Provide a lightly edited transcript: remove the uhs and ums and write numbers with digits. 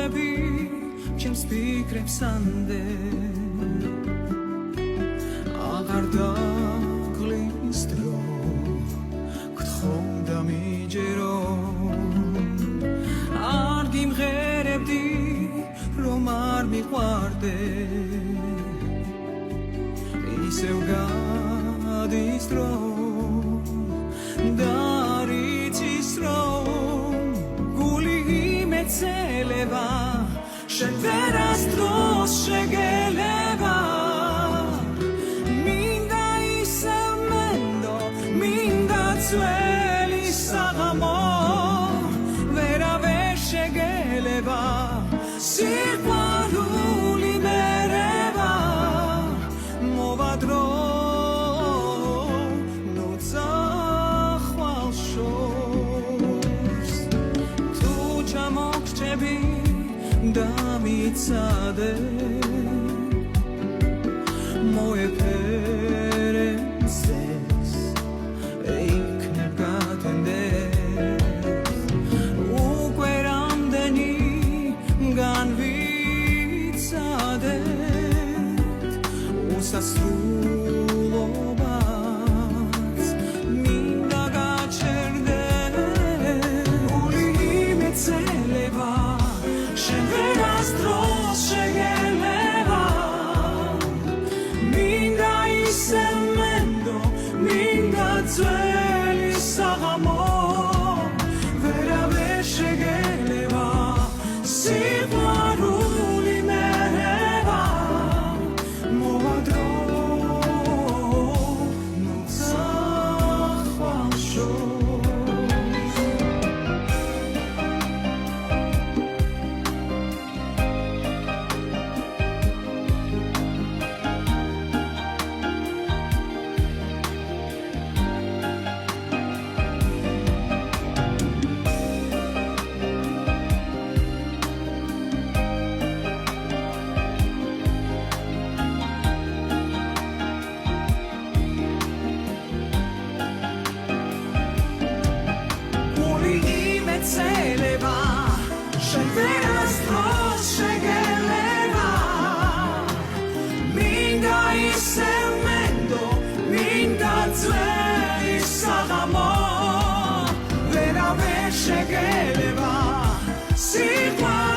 ჭრები ჩემს ფიქრებსამდე აღარ დაგლის დრო გთხოვ და მიჯერო არ გიმღერებდი რომ არ მიყვარდე ისევ გადის დრო და არ იცის რომ გული იმეცელება შენ ვერასდროს შეგელება მინდა ისევ მენდო მინდა ძველი საღამო ვერავე შეგელება სიყვარული მერევა მოვა დრო ნუცა ხვალ შორს თუ ჩამოგრჩები და მიცადე მოეფერე მზეს იქნებ გათენდეს უკვე რამდენი განვიცადეთ უსასრულობაც მინდა გაჩერდე გული იმეცელება შენ ვერასდროს შეგელება მინდა ისევ მენდო მინდა ძველი საღამო ვერავე შეგელება სიყვარული მერევა მოვა დრო ნუცა ხვალ შორს imeceleba შენ ვერასდროს შეგელება მინდა ისევ მენდო მინდა ძველი საღამო ვერავე შეგელება სიყვარული